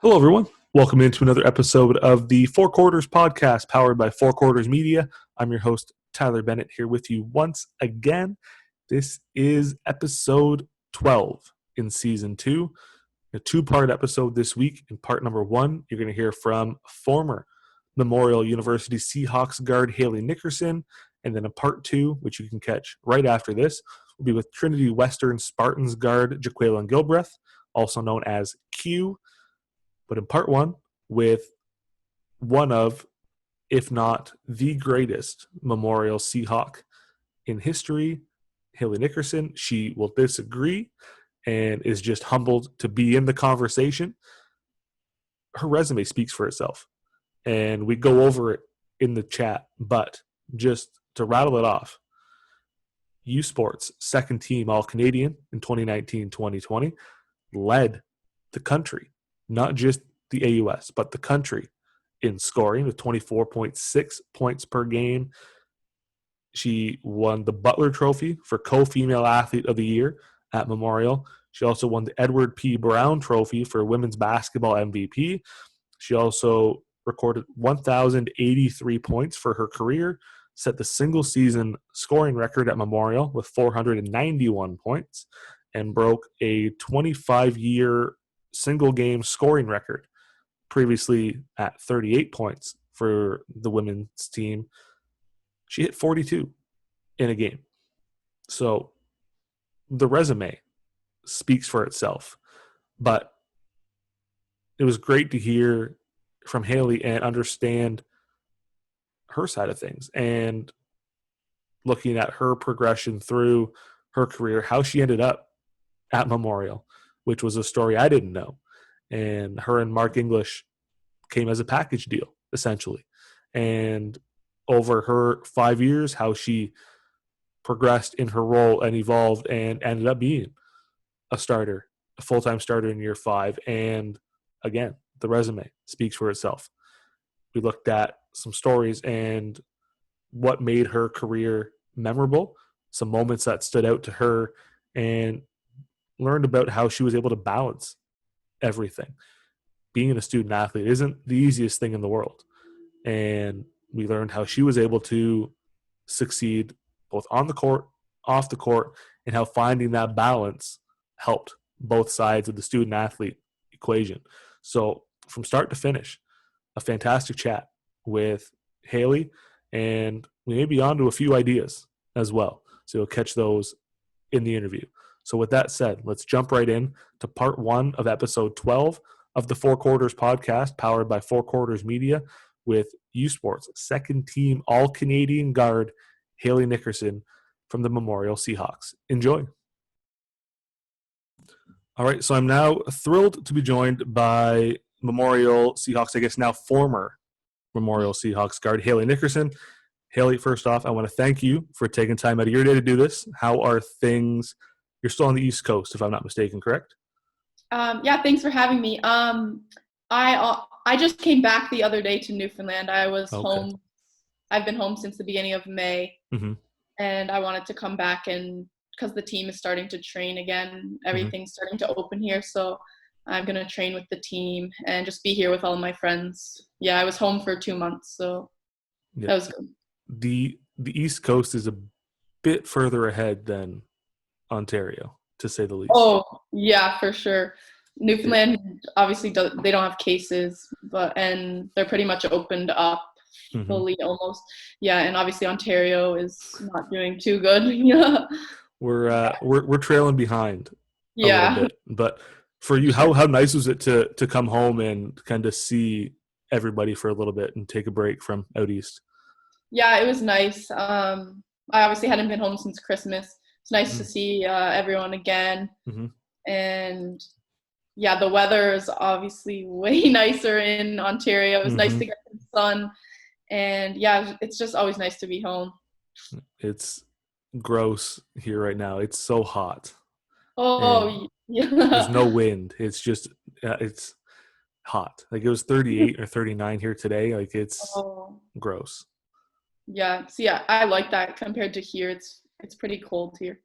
Hello, everyone. Welcome into another episode of the Four Quarters podcast powered by Four Quarters Media. I'm your host, Tyler Bennett, here with you once again. This is episode 12 in season 2, a two-part episode this week. In part number 1, you're going to hear from former Memorial University Seahawks guard Haille Nickerson. And then in part 2, which you can catch right after this, will be with Trinity Western Spartans guard Jaqueline Gilbreth, also known as Q. But in part 1, with one of, if not the greatest Memorial Seahawk in history, Haille Nickerson. She will disagree and is just humbled to be in the conversation. Her resume speaks for itself, and we go over it in the chat. But just to rattle it off, U Sports second team All-Canadian in 2019-2020, led the country, not just the AUS, but the country in scoring with 24.6 points per game. She won the Butler Trophy for Co-Female Athlete of the Year at Memorial. She also won the Edward P. Brown Trophy for Women's Basketball MVP. She also recorded 1,083 points for her career, set the single-season scoring record at Memorial with 491 points, and broke a 25-year single-game scoring record, previously at 38 points for the women's team. She hit 42 in a game. So the resume speaks for itself. But it was great to hear from Haille and understand her side of things and looking at her progression through her career, how she ended up at Memorial, which was a story I didn't know. And her and Mark English came as a package deal, essentially. And over her 5 years, how she progressed in her role and evolved and ended up being a starter, a full-time starter in year 5. And again, the resume speaks for itself. We looked at some stories and what made her career memorable, some moments that stood out to her, and learned about how she was able to balance everything. Being a student athlete isn't the easiest thing in the world. And we learned how she was able to succeed both on the court, off the court, and how finding that balance helped both sides of the student athlete equation. So from start to finish, a fantastic chat with Haille, and we may be on to a few ideas as well. So you'll catch those in the interview. So with that said, let's jump right in to part 1 of episode 12 of the Four Quarters podcast, powered by Four Quarters Media, with U Sports second team All-Canadian guard Haille Nickerson from the Memorial Seahawks. Enjoy. All right, so I'm now thrilled to be joined by Memorial Seahawks, I guess now former Memorial Seahawks guard Haille Nickerson. Haille, first off, I want to thank you for taking time out of your day to do this. How are things? You're still on the East Coast, if I'm not mistaken, correct? Yeah, thanks for having me. I just came back the other day to Newfoundland. I was home. I've been home since the beginning of May, and I wanted to come back and because the team is starting to train again, everything's starting to open here. So I'm gonna train with the team and just be here with all my friends. Yeah, I was home for 2 months, so that was good. The East Coast is a bit further ahead than Ontario, to say the least. Oh, yeah, for sure. Newfoundland obviously they don't have cases, and they're pretty much opened up fully almost. Yeah, and obviously Ontario is not doing too good. Yeah. We're trailing behind a Yeah. little bit. But for you, how nice was it to come home and kind of see everybody for a little bit and take a break from out east? Yeah, it was nice. I obviously hadn't been home since Christmas. It's nice to see everyone again. And yeah, the weather is obviously way nicer in Ontario. It was nice to get some sun. And yeah, it's just always nice to be home. It's gross here right now. It's so hot. Oh, yeah. There's no wind. It's just, it's hot. Like it was 38 or 39 here today. Like it's gross. Yeah. So yeah, I like that compared to here. It's pretty cold here.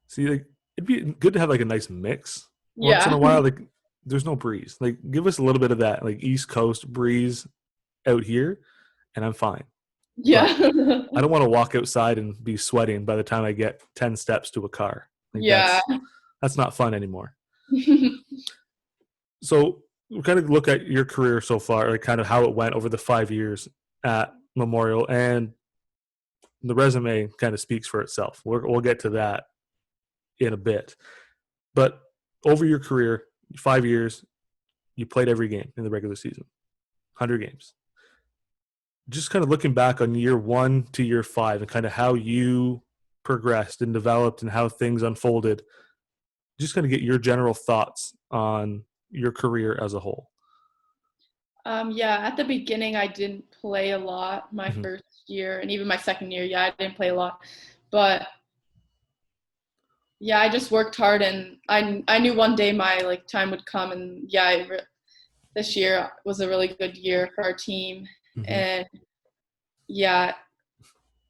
See, like it'd be good to have like a nice mix once in a while. Like there's no breeze. Like, give us a little bit of that, like, East Coast breeze out here, and I'm fine. Yeah. But I don't want to walk outside and be sweating by the time I get 10 steps to a car. Like, Yeah. that's not fun anymore. So we kind of look at your career so far, like kind of how it went over the 5 years at Memorial, and the resume kind of speaks for itself. We'll get to that in a bit. But over your career, 5 years, you played every game in the regular season, 100 games. Just kind of looking back on year 1 to year 5 and kind of how you progressed and developed and how things unfolded, just kind of get your general thoughts on your career as a whole. Yeah, at the beginning, I didn't play a lot my first year, and even my second year, yeah, I didn't play a lot. But yeah, I just worked hard, and I knew one day my like time would come, and yeah, this year was a really good year for our team, and yeah,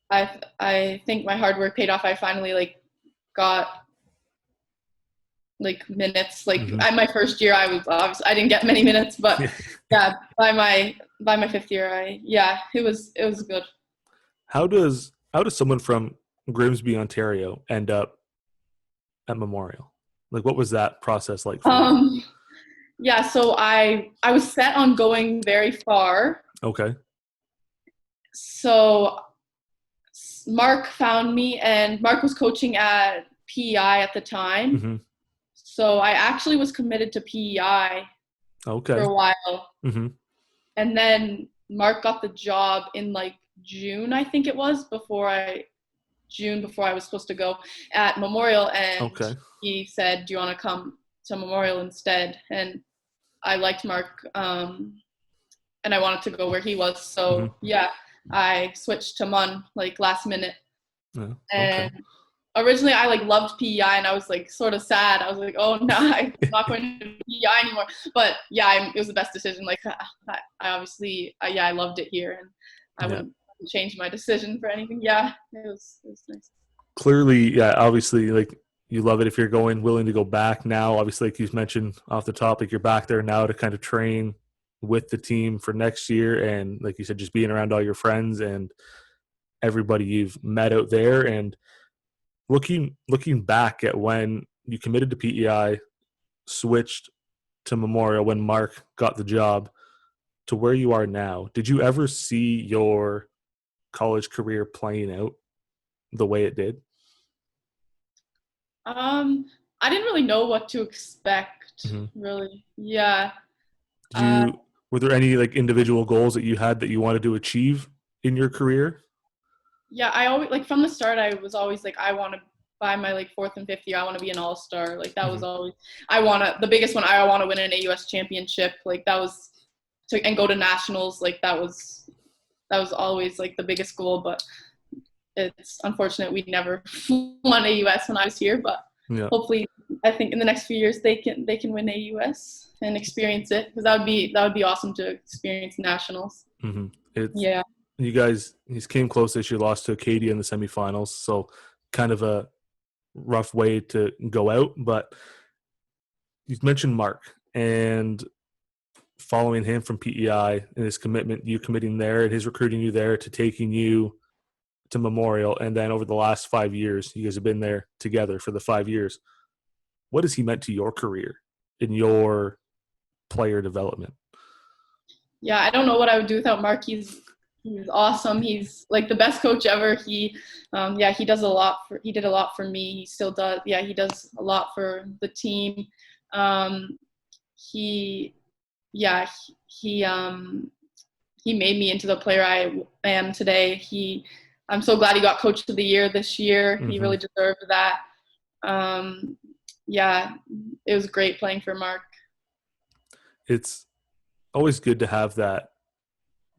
I think my hard work paid off. I finally like got like minutes. Like my first year, I was obviously I didn't get many minutes, but yeah, by my fifth year, it was good. How does someone from Grimsby, Ontario, end up at Memorial? Like, what was that process like for you? Yeah, so I was set on going very far. Okay. So Mark found me, and Mark was coaching at PEI at the time. So I actually was committed to PEI for a while. And then Mark got the job in like June, I think it was, before I was supposed to go at Memorial, and he said, "Do you want to come to Memorial instead?" And I liked Mark, and I wanted to go where he was. So yeah, I switched to Mun like last minute. And originally I like loved PEI, and I was like sort of sad. I was like, oh no, I'm not going to PEI anymore. But yeah, it was the best decision. Like I obviously, I loved it here, and I wouldn't change my decision for anything. Yeah, it was nice. Clearly, yeah, obviously, like, you love it if you're willing to go back now. Obviously, like you mentioned off the top, like, you're back there now to kind of train with the team for next year. And like you said, just being around all your friends and everybody you've met out there. And looking back at when you committed to PEI, switched to Memorial when Mark got the job, to where you are now, did you ever see your college career playing out the way it did? I didn't really know what to expect, really. Yeah. Were there any like individual goals that you had that you wanted to achieve in your career? Yeah, I always like from the start. I was always like, I want to by my like fourth and fifth year, I want to be an all-star. Like that was always the biggest one. I want to win an AUS championship. Like that was and go to nationals. Like that was always like the biggest goal. But it's unfortunate we never won AUS when I was here. But hopefully, I think in the next few years they can win AUS and experience it, because that would be awesome to experience nationals. You guys came close this year, lost to Acadia in the semifinals, so kind of a rough way to go out. But you've mentioned Mark and following him from PEI and his commitment, you committing there, and his recruiting you there to taking you to Memorial. And then over the last 5 years, you guys have been there together for the 5 years. What has he meant to your career in your player development? Yeah, I don't know what I would do without Mark. He's awesome. He's like the best coach ever. He did a lot for me. He still does. Yeah, he does a lot for the team. He made me into the player I am today. I'm so glad he got Coach of the Year this year. He really deserved that. It was great playing for Mark. It's always good to have that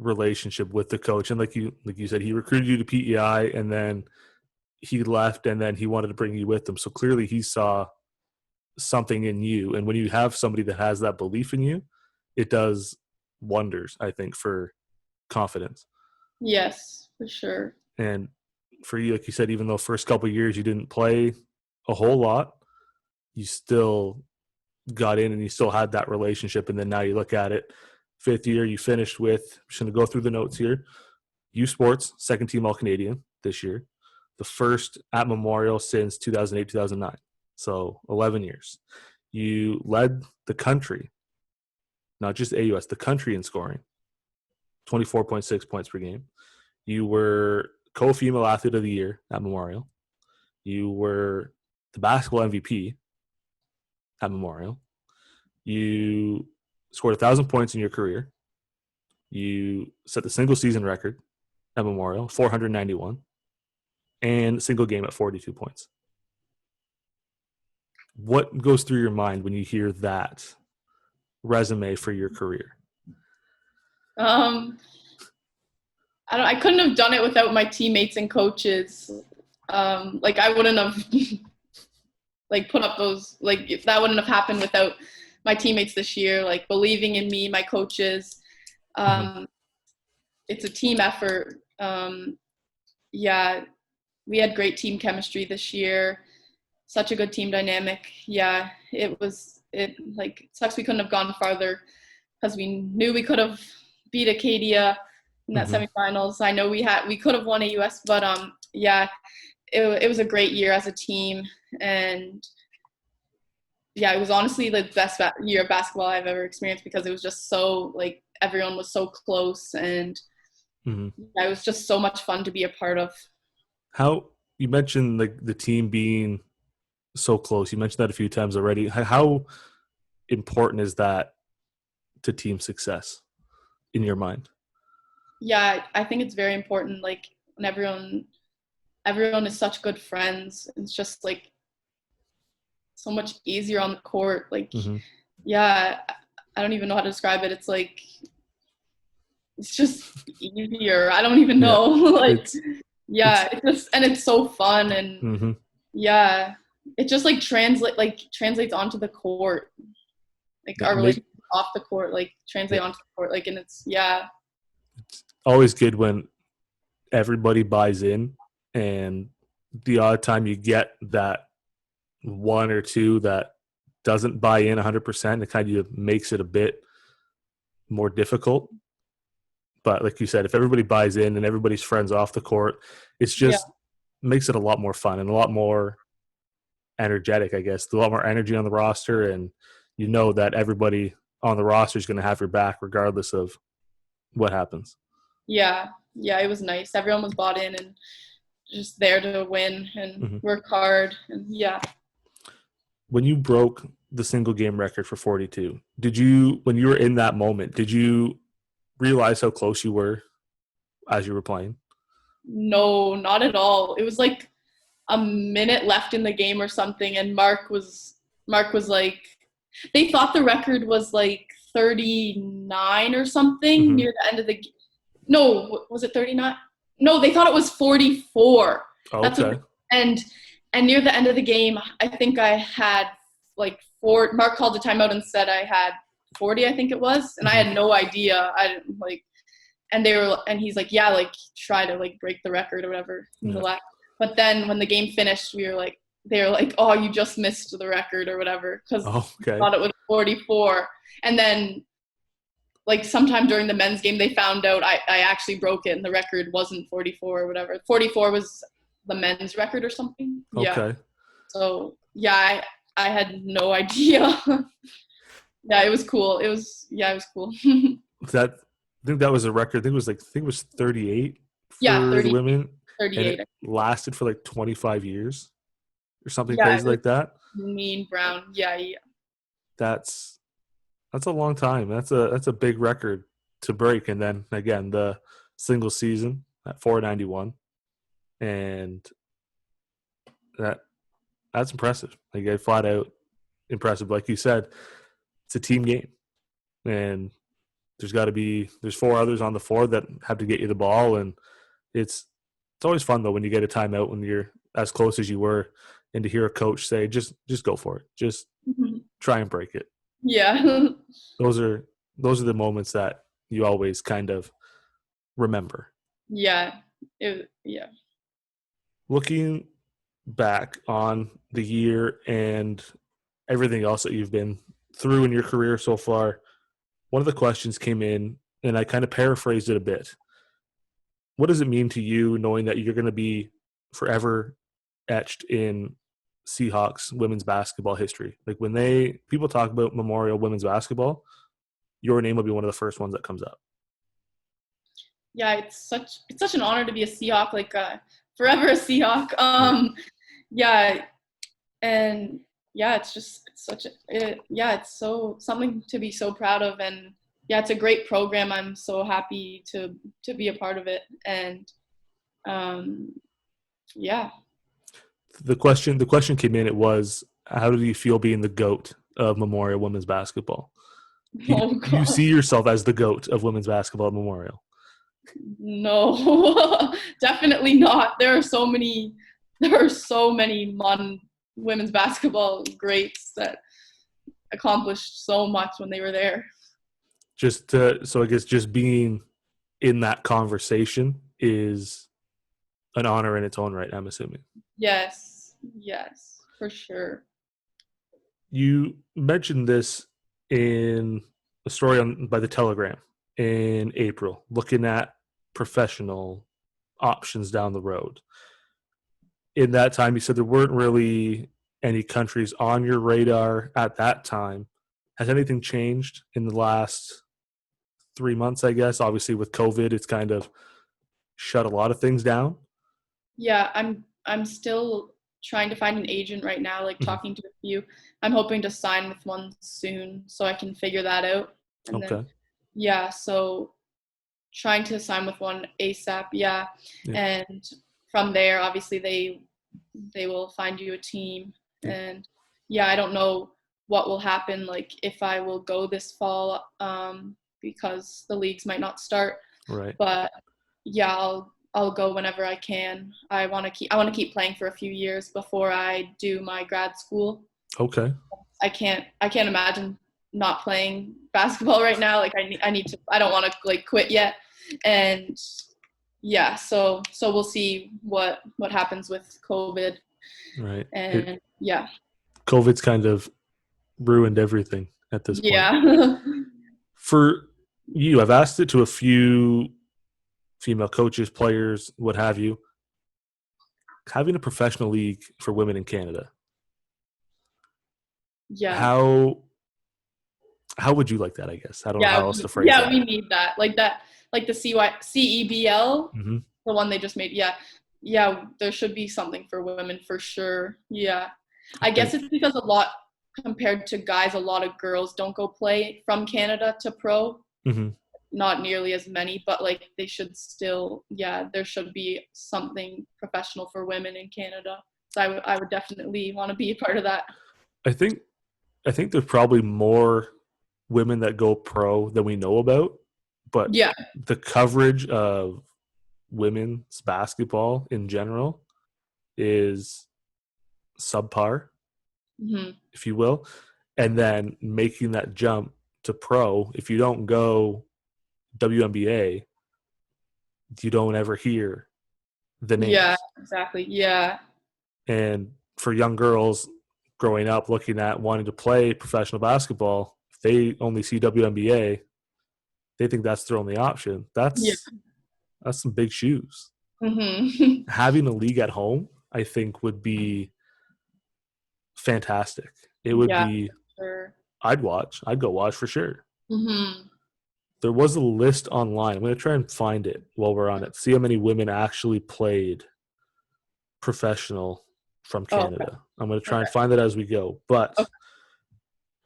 relationship with the coach, and like you said, he recruited you to PEI, and then he left, and then he wanted to bring you with him. So clearly, he saw something in you, and when you have somebody that has that belief in you, it does wonders, I think, for confidence. Yes, for sure. And for you, like you said, even though first couple of years you didn't play a whole lot, you still got in and you still had that relationship, and then now you look at it, 5th year, you finished with, I'm just going to go through the notes here, U Sports, second team All-Canadian this year, the first at Memorial since 2008, 2009, so 11 years. You led the country, not just AUS, the country in scoring, 24.6 points per game. You were co-female athlete of the year at Memorial. You were the basketball MVP at Memorial. You scored 1,000 points in your career. You set the single season record at Memorial, 491, and single game at 42 points. What goes through your mind when you hear that resume for your career? I couldn't have done it without my teammates and coaches. Like I wouldn't have like put up those, like if that wouldn't have happened without my teammates this year, like believing in me, my coaches. It's a team effort. Yeah, we had great team chemistry this year. Such a good team dynamic. Yeah, it sucks we couldn't have gone farther because we knew we could have beat Acadia in that semifinals. I know we could have won AUS, but yeah, it was a great year as a team, and yeah, it was honestly the best year of basketball I've ever experienced because it was just so like everyone was so close, and it was just so much fun to be a part of. How you mentioned like the team being so close. You mentioned that a few times already. How important is that to team success in your mind? Yeah, I think it's very important. Like when everyone is such good friends. It's just like so much easier on the court. Like, yeah, I don't even know how to describe it. It's like it's just easier. I don't even know. Like, it's it's so fun, and yeah, it just like translates onto the court. Like our relationship off the court, like translate onto the court. Like, and it's always good when everybody buys in, and the odd time you get that one or two that doesn't buy in 100%, it kind of makes it a bit more difficult. But like you said, if everybody buys in and everybody's friends off the court, it's just makes it a lot more fun and a lot more energetic, I guess. A lot more energy on the roster, and you know that everybody on the roster is going to have your back regardless of what happens. Yeah, it was nice. Everyone was bought in and just there to win and work hard, and yeah. When you broke the single game record for 42, when you were in that moment, did you realize how close you were as you were playing? No, not at all. It was like a minute left in the game or something, and Mark was like, they thought the record was like 39 or something near the end of the game. No, was it 39? No, they thought it was 44. Okay. And near the end of the game, I think I had like Mark called a timeout and said I had 40, I think it was, and I had no idea. I didn't like, and he's like, yeah, like try to like break the record or whatever. But then when the game finished, they were like, oh, you just missed the record or whatever because I thought it was 44. And then like sometime during the men's game, they found out I actually broke it and the record wasn't 44 or whatever. 44 was the men's record or something. Okay. Yeah. So yeah, I had no idea. Yeah, it was cool. It was cool. I think that was a record. I think it was 38 for 30, the women. 38. And it lasted for like 25 years or something crazy like that. Mean Brown. Yeah. That's a long time. That's a big record to break. And then again, the single season at 491, and that's impressive. Like, flat out impressive. Like you said, it's a team game, and there's 4 others on the floor that have to get you the ball, and it's always fun though when you get a timeout when you're as close as you were, and to hear a coach say, just go for it, just try and break it. Yeah. Those are the moments that you always kind of remember. Yeah. Looking back on the year and everything else that you've been through in your career so far, one of the questions came in, and I kind of paraphrased it a bit. What does it mean to you knowing that you're going to be forever etched in Seahawks women's basketball history? Like when people talk about Memorial women's basketball, your name will be one of the first ones that comes up. Yeah, it's such an honor to be a Seahawk, like forever a Seahawk. Yeah, and yeah, it's so something to be so proud of, and yeah, it's a great program. I'm so happy to be a part of it, and yeah. The question came in. It was, how do you feel being the GOAT of Memorial women's basketball? Oh, Do you see yourself as the GOAT of women's basketball at Memorial? No, definitely not. There are so many women's basketball greats that accomplished so much when they were there. So I guess just being in that conversation is an honor in its own right, I'm assuming. Yes, for sure. You mentioned this in a story by the Telegram in April, looking at professional options down the road. In that time, you said there weren't really any countries on your radar at that time. Has anything changed in the last 3 months, I guess? Obviously, with COVID, it's kind of shut a lot of things down. Yeah, I'm still trying to find an agent right now, like talking to a few. I'm hoping to sign with one soon so I can figure that out. And then, yeah, so trying to sign with one ASAP, yeah. And from there, obviously, they will find you a team. And, yeah, I don't know what will happen, like, if I will go this fall because the leagues might not start. Right. But, yeah, I'll go whenever I can. I want to keep playing for a few years before I do my grad school. Okay. I can't imagine not playing basketball right now. Like I need to. I don't want to like quit yet. And yeah, so we'll see what happens with COVID. Right. And yeah. COVID's kind of ruined everything at this point. Yeah. For you, I've asked it to a few female coaches, players, what have you. Having a professional league for women in Canada. Yeah. How would you like that, I guess? I don't know how else to phrase that. Yeah, we need that. Like the CEBL, the one they just made. Yeah, there should be something for women for sure. Yeah. I guess it's because compared to guys, a lot of girls don't go play from Canada to pro. Not nearly as many, but like they should still, there should be something professional for women in Canada. So I would definitely want to be a part of that. I think there's probably more women that go pro than we know about, but the coverage of women's basketball in general is subpar, if you will. And then making that jump to pro, if you don't go WNBA, you don't ever hear the names. Yeah, exactly. Yeah. And for young girls growing up looking at wanting to play professional basketball, if they only see WNBA, they think that's their only option. That's some big shoes. Having a league at home, I think, would be fantastic. It would be. Sure. I'd go watch for sure. There was a list online. I'm going to try and find it while we're on it. See how many women actually played professional from Canada. I'm going to try and find that as we go. But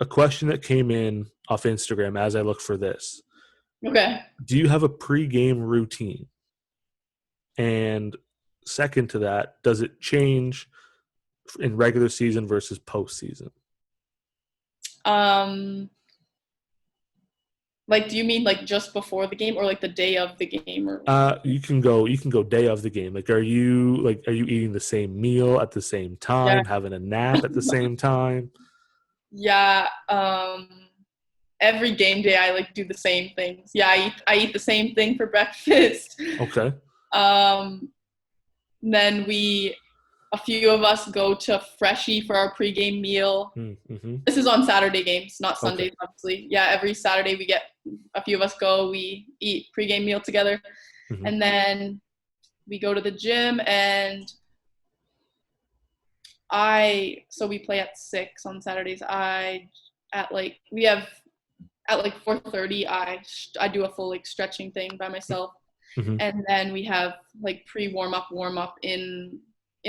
a question that came in off Instagram as I look for this. Okay. Do you have a pregame routine? And second to that, does it change in regular season versus postseason? Like, do you mean like just before the game or like the day of the game? Or you can go day of the game. Like, are you eating the same meal at the same time, having a nap at the same time? Yeah. Every game day I like do the same things. Yeah, I eat the same thing for breakfast. Okay. Then we a few of us go to Freshie for our pregame meal. Mm-hmm. This is on Saturday games, not Sundays, obviously. Yeah, every Saturday a few of us go, we eat pregame meal together. Mm-hmm. And then we go to the gym, and we play at 6 on Saturdays. At 4:30, I do a full like stretching thing by myself. Mm-hmm. And then we have like warm up in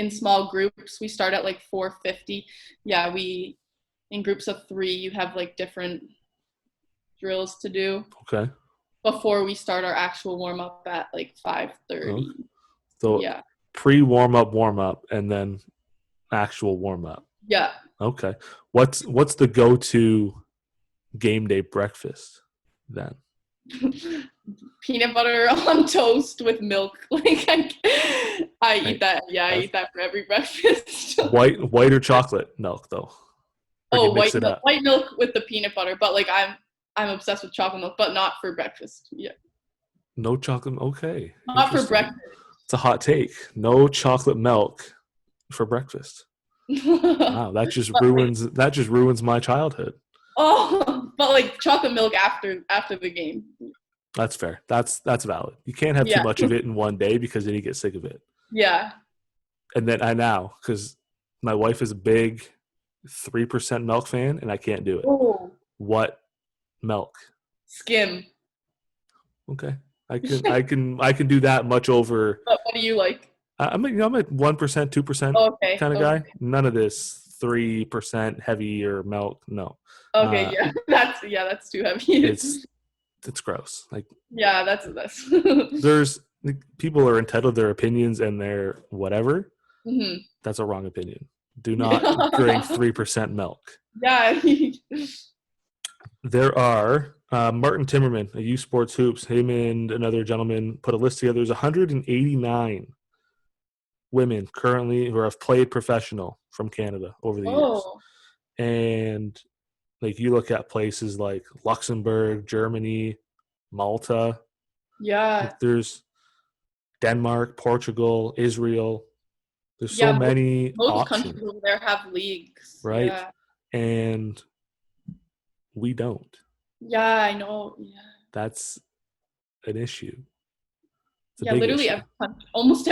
small groups. We start at like 4:50. Yeah, in groups of 3, you have like different drills to do. Okay. Before we start our actual warm up at like 5:30. Okay. So yeah, pre-warm up, and then actual warm up. Yeah. Okay. What's the go-to game day breakfast then? Peanut butter on toast with milk. Like I eat that. Yeah, I eat that for every breakfast. white or chocolate milk though? Or white milk with the peanut butter. But like I'm obsessed with chocolate milk, but not for breakfast. Yeah. No chocolate. Okay. Not for breakfast. It's a hot take. No chocolate milk for breakfast. Wow, that just ruins my childhood. Oh, but like chocolate milk after the game. That's fair. That's valid. You can't have too much of it in one day because then you get sick of it. Yeah. And then because my wife is a big 3% milk fan, and I can't do it. Oh. What milk? Skim. Okay, I can do that much over. What do you like? I'm at 1%, 2% kind of guy. None of this 3% heavier milk. No. Okay, that's too heavy. It's gross. Like that's there's people are entitled to their opinions and their whatever. Mm-hmm. That's a wrong opinion. Do not drink 3% milk. Yeah. There are Martin Timmerman, a U Sports Hoops. Him and another gentleman put a list together. There's 189 women currently who have played professional from Canada over the years. And like you look at places like Luxembourg, Germany, Malta. Yeah. Like there's Denmark, Portugal, Israel. There's so many most options. Countries over there have leagues. Right. Yeah. And we don't. Yeah, I know. Yeah. That's an issue. Literally most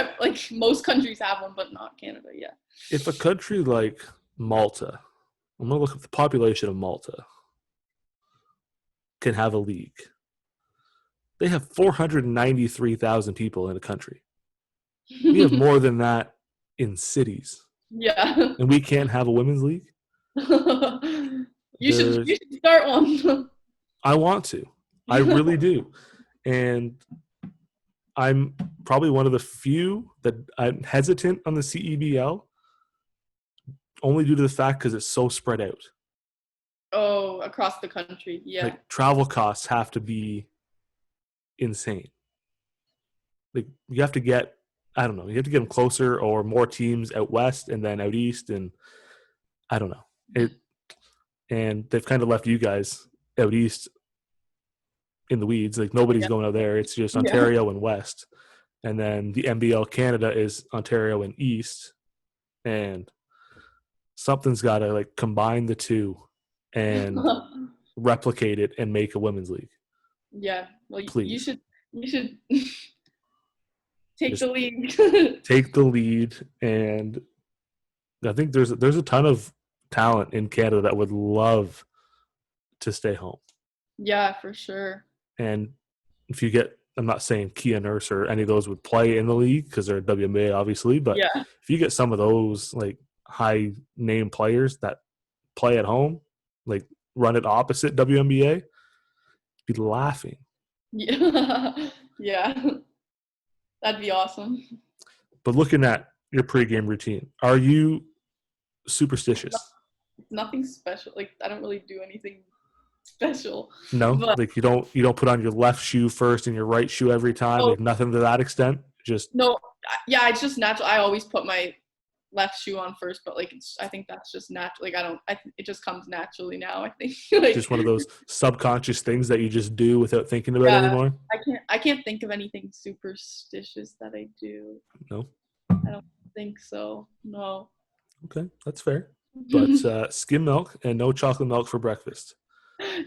countries have one, but not Canada. Yeah. If a country like Malta, I'm going to look at the population of Malta, can have a league. They have 493,000 people in a country. We have more than that in cities. Yeah. And we can't have a women's league? You should start one. I want to. I really do. And I'm probably one of the few that I'm hesitant on the CEBL, only due to the fact because it's so spread out. Oh, across the country, yeah. Like travel costs have to be insane. Like you have to get, I don't know, you have to get them closer or more teams out west and then out east, and I don't know. And they've kind of left you guys out east in the weeds. Like nobody's going out there. It's just Ontario and west. And then the NBL Canada is Ontario and east. And something's got to like combine the two and replicate it and make a women's league. Yeah. Well, please. You should take the lead. Take the lead. And I think there's a ton of talent in Canada that would love to stay home. Yeah, for sure. And if you get, I'm not saying Kia Nurse or any of those would play in the league because they're WNBA, obviously, but if you get some of those like high name players that play at home, like run it opposite WNBA, be laughing. Yeah. That'd be awesome. But looking at your pregame routine, are you superstitious? Nothing special. Like I don't really do anything special. No, like you don't put on your left shoe first and your right shoe every time. Like nothing to that extent. Just it's just natural. I always put my left shoe on first, but like I think that's just natural. Like it just comes naturally now. I think like, just one of those subconscious things that you just do without thinking about it anymore. I can't think of anything superstitious that I do. No. I don't think so. No. Okay, that's fair. But skim milk and no chocolate milk for breakfast.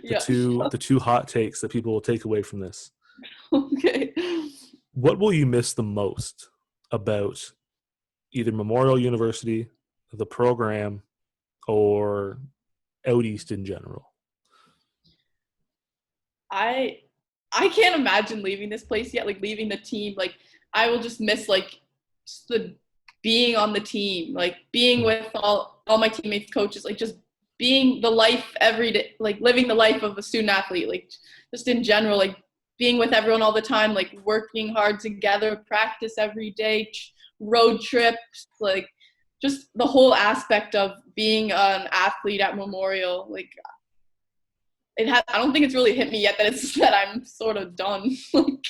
Yeah. The two hot takes that people will take away from this. Okay. What will you miss the most about either Memorial University, the program, or out east in general? I can't imagine leaving this place yet, like leaving the team. Like I will just miss like just the being on the team, like being with all my teammates, coaches, like just being the life every day, like living the life of a student athlete, like just in general, like being with everyone all the time, like working hard together, practice every day, road trips, like just the whole aspect of being an athlete at Memorial. Like I don't think it's really hit me yet that it's that I'm sort of done. Like,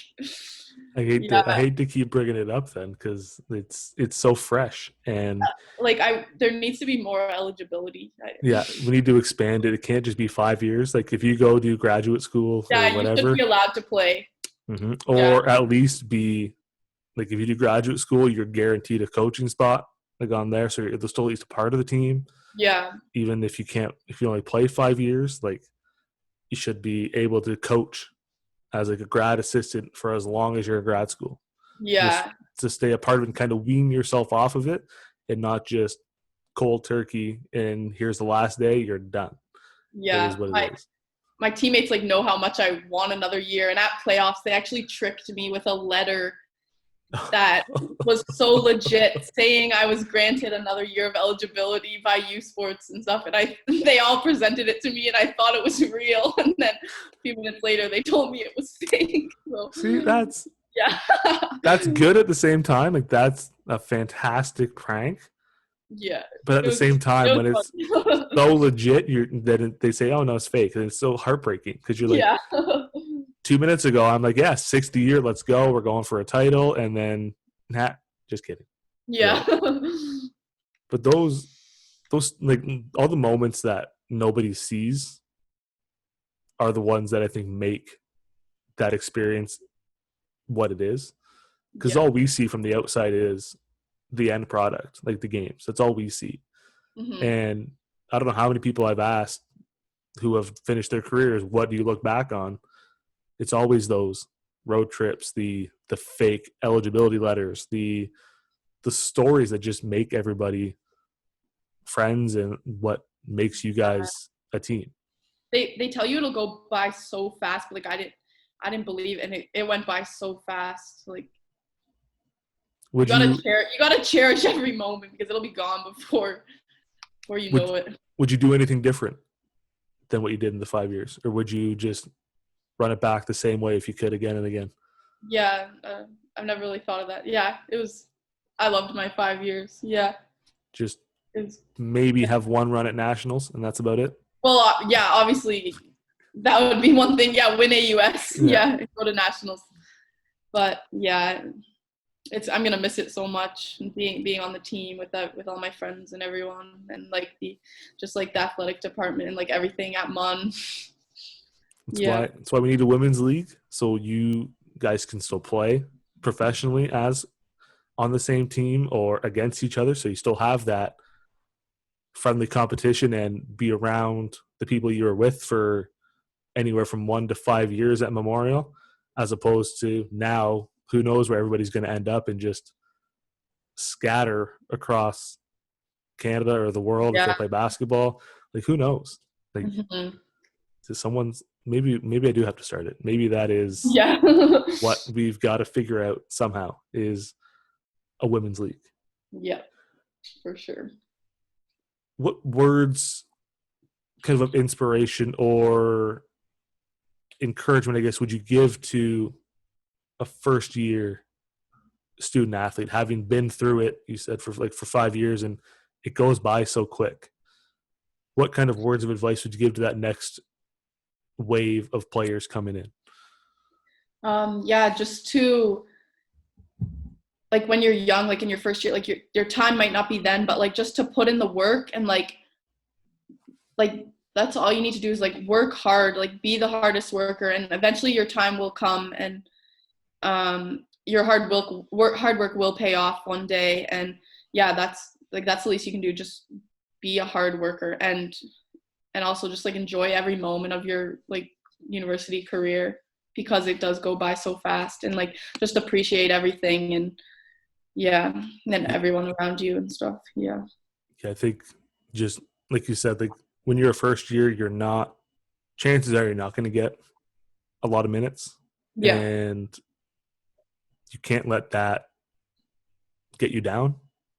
I hate to keep bringing it up then because it's so fresh and like there needs to be more eligibility. Yeah, we need to expand it. It can't just be 5 years. Like if you go do graduate school or Yeah, you should whatever, be allowed to play. or at least be like if you do graduate school, you're guaranteed a coaching spot like on there, so you're still at least a part of the team. Yeah. Even if you only play 5 years, like you should be able to coach as like a grad assistant for as long as you're in grad school. Yeah. Just to stay a part of it and kind of wean yourself off of it and not just cold turkey and here's the last day, you're done. Yeah. It is what it is. My teammates like know how much I want another year, and at playoffs they actually tricked me with a letter that was so legit, saying I was granted another year of eligibility by U Sports and stuff, and they all presented it to me, and I thought it was real, and then a few minutes later they told me it was fake. So, see, that's yeah, good at the same time. Like that's a fantastic prank. yeah. But at the same time, when it's fun. so legit, they say, "Oh no, it's fake," and it's so heartbreaking because you're like, Yeah. 2 minutes ago, I'm like, "Yeah, 60 year, let's go. We're going for a title," and then, nah, just kidding. Yeah. Right. But those like all the moments that nobody sees are the ones that I think make that experience what it is. Because all we see from the outside is the end product, like the games. That's all we see. Mm-hmm. And I don't know how many people I've asked who have finished their careers, what do you look back on? It's always those road trips, the fake eligibility letters, the stories that just make everybody friends and what makes you guys a team. They tell you it'll go by so fast, but like I didn't believe it, and it went by so fast. Like you gotta cherish every moment because it'll be gone before you know it. Would you do anything different than what you did in the 5 years, or would you just run it back the same way if you could again and again? Yeah, I've never really thought of that. Yeah, I loved my 5 years. Yeah, just maybe have one run at nationals and that's about it. Well, yeah, obviously that would be one thing. Yeah, win AUS. Yeah, go to nationals. But yeah, I'm gonna miss it so much. Being on the team with all my friends and everyone, and like the athletic department and like everything at MUN. That's why we need a women's league, so you guys can still play professionally as on the same team or against each other. So you still have that friendly competition and be around the people you were with for anywhere from 1 to 5 years at Memorial, as opposed to now, who knows where everybody's going to end up and just scatter across Canada or the world if they play basketball. Like, who knows? Like, someone's maybe I do have to start it. Maybe that is what we've got to figure out somehow is a women's league. Yeah, for sure. What words kind of inspiration or encouragement, I guess, would you give to a first year student athlete, having been through it, you said for 5 years, and it goes by so quick? What kind of words of advice would you give to that next wave of players coming in? Just to, like, when you're young, like in your first year, like your time might not be then, but like just to put in the work and like that's all you need to do is like work hard, like be the hardest worker, and eventually your time will come, and your hard work will pay off one day, and yeah, that's the least you can do. Just be a hard worker and also just like enjoy every moment of your like university career, because it does go by so fast, and like just appreciate everything, and and everyone around you and stuff. Yeah, I think just like you said, like when you're a first year, chances are you're not going to get a lot of minutes, yeah, and you can't let that get you down.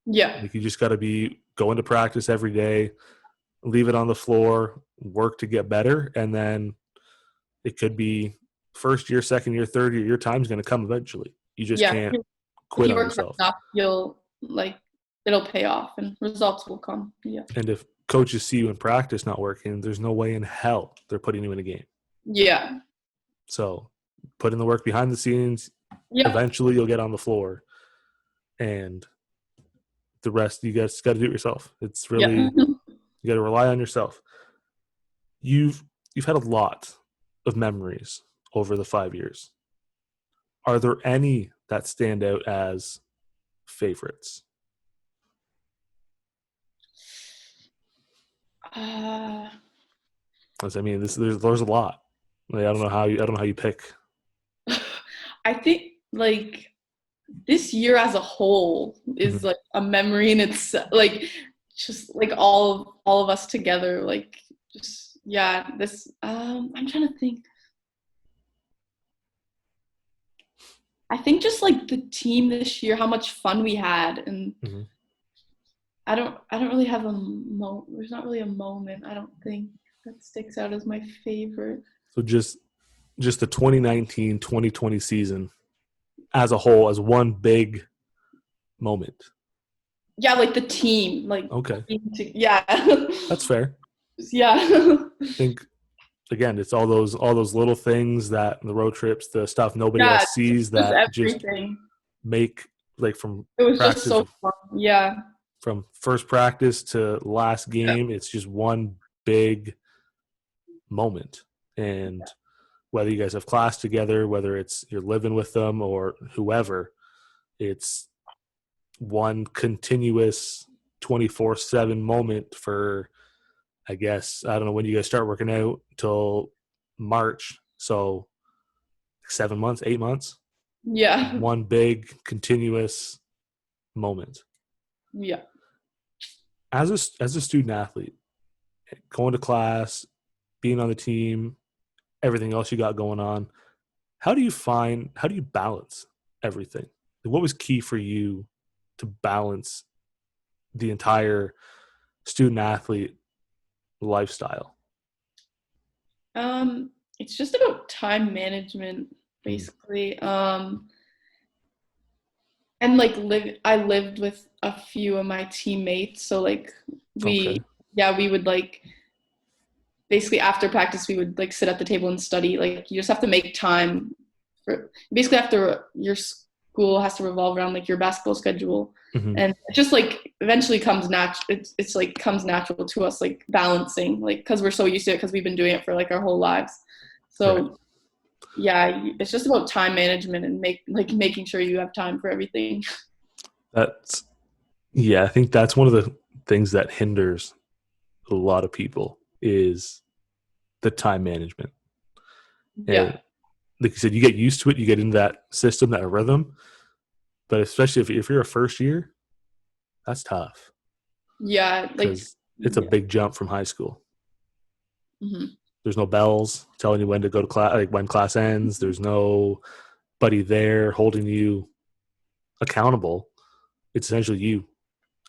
yeah, Like you just got to be going to practice every day, leave it on the floor, work to get better, and then it could be first year, second year, third year. Your time's going to come eventually. You just yeah. can't If quit you on work hard yourself. enough, you'll like it'll pay off and results will come. Yeah. And if coaches see you in practice not working, there's no way in hell they're putting you in a game. Yeah. So put in the work behind the scenes. Yeah. Eventually you'll get on the floor, and the rest you guys got to do it yourself. It's really Yeah. you got to rely on yourself. You've had a lot of memories over the 5 years. Are there any that stand out as favorites? I mean, there's a lot. Like, I don't know how you pick. I think like this year as a whole is like a memory in its like just like all of us together, like just this I'm trying to think. I think just like the team this year, how much fun we had, and I don't really have there's not really a moment, I don't think, that sticks out as my favorite. So just the 2019-2020 season as a whole, as one big moment. Yeah, like the team, like Okay, yeah. that's fair. Yeah. I think again, it's all those little things, that the road trips, the stuff nobody Yeah, else sees, just that just everything. make, like, from It was just practice, so fun. Yeah. from first practice to last game, it's just one big moment. And whether you guys have class together, whether it's you're living with them or whoever, it's one continuous 24/7 moment for, I guess, I don't know when you guys start working out till March. So 7 months, 8 months, Yeah. one big continuous moment. Yeah. As a student athlete, going to class, being on the team, everything else you got going on, how do you balance everything? What was key for you to balance the entire student athlete lifestyle? It's just about time management, basically. And like I lived with a few of my teammates, so like Okay. we would like basically after practice we would like sit at the table and study. Like you just have to make time for basically after your school has to revolve around like your basketball schedule, and it just like eventually comes natural. It's like comes natural to us, like balancing, like because we're so used to it because we've been doing it for like our whole lives. So Right. it's just about time management and making sure you have time for everything. That's I think that's one of the things that hinders a lot of people is the time management. Yeah. And like you said, you get used to it, you get into that system, that rhythm. But especially if you're a first year, that's tough Yeah, like because it's a big jump from high school. mm-hmm. There's no bells telling you when to go to class, like when class ends. There's nobody there holding you accountable. It's essentially you,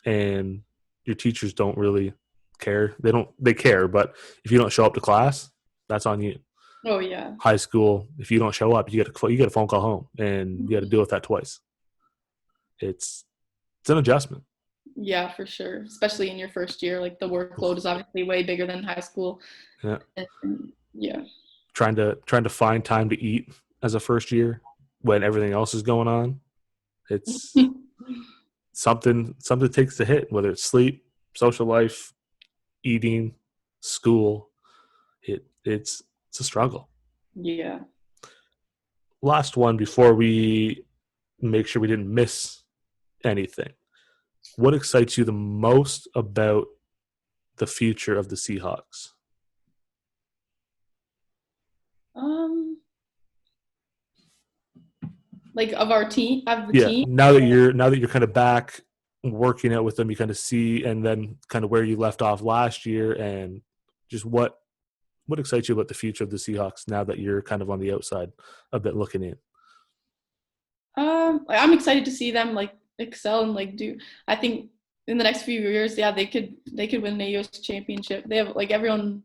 and your teachers don't really care. They care, but if you don't show up to class, that's on you. Oh yeah. High school, if you don't show up, you get a phone call home, and you got to deal with that twice. It's an adjustment. Yeah, for sure. Especially in your first year, like the workload is obviously way bigger than high school. Yeah. And, yeah. Trying to find time to eat as a first year when everything else is going on. It's something takes the hit, whether it's sleep, social life, eating, school. It's a struggle. Yeah. Last one before we make sure we didn't miss anything. what excites you the most about the future of the Seahawks? Like of our team, of the Yeah, team. now that you're kind of back working out with them, you kind of see, and then kind of where you left off last year, and just what excites you about the future of the Seahawks now that you're kind of on the outside a bit looking in? I'm excited to see them like excel and like do. I think in the next few years, yeah, they could win the U.S. championship. They have like everyone.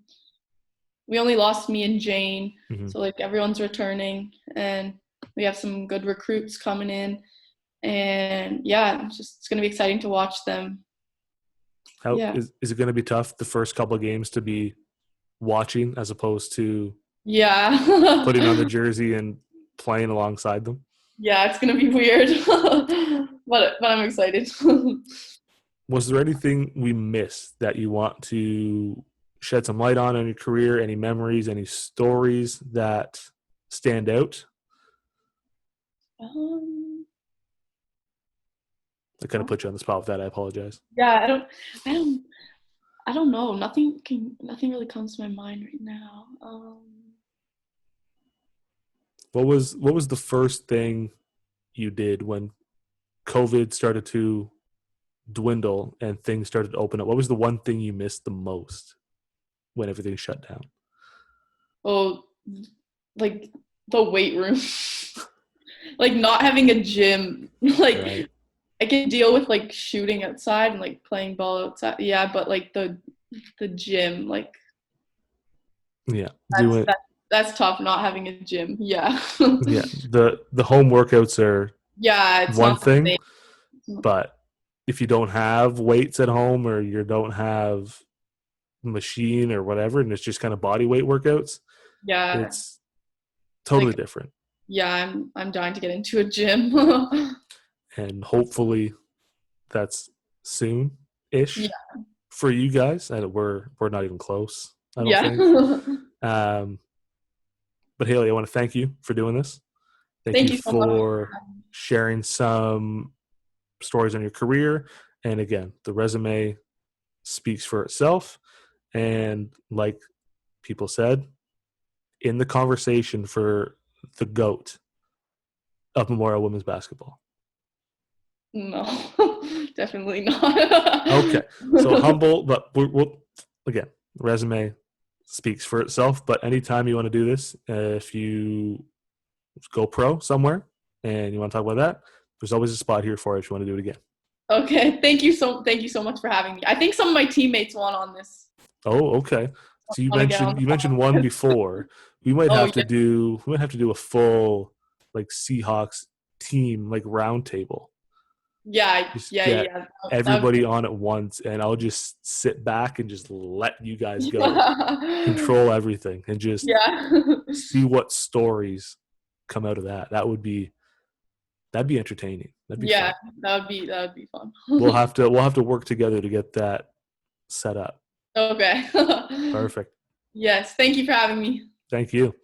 We only lost me and Jane, so like everyone's returning, and we have some good recruits coming in, and yeah, it's gonna be exciting to watch them. Is it going to be tough the first couple of games to be watching as opposed to putting on the jersey and playing alongside them? Yeah, it's gonna be weird, but I'm excited. Was there anything we missed that you want to shed some light on in your career? Any memories, any stories that stand out? I kind of put you on the spot with that. I apologize. Yeah, I don't know. Nothing really comes to my mind right now. What was the first thing you did when COVID started to dwindle and things started to open up? What was the one thing you missed the most when everything shut down? Oh, like the weight room. Like not having a gym. Like right. I can deal with like shooting outside and like playing ball outside. Yeah, but like the gym, like yeah, that's tough. Not having a gym. Yeah. Yeah, the home workouts are it's one not thing, but if you don't have weights at home or you don't have machine or whatever, and it's just kind of body weight workouts, it's totally different. Yeah, I'm dying to get into a gym. And hopefully that's soon-ish for you guys. And we're not even close, I don't think. But Haille, I want to thank you for doing this. Thank you for sharing some stories on your career. And again, the resume speaks for itself. And like people said, in the conversation for the GOAT of Memorial Women's Basketball. No, definitely not. Okay, so humble, but we'll again, resume speaks for itself. But anytime you want to do this, if you go pro somewhere and you want to talk about that, there's always a spot here for it if you want to do it again. Okay, thank you so much for having me. I think some of my teammates want on this. Oh, okay. So you mentioned one before. We might have to do a full like Seahawks team like round table. Just get everybody on at once, and I'll just sit back and just let you guys go, control everything, and just see what stories come out of that. That'd be entertaining. That'd be fun. that would be fun. We'll have to work together to get that set up. Okay. Perfect. Yes. Thank you for having me. Thank you.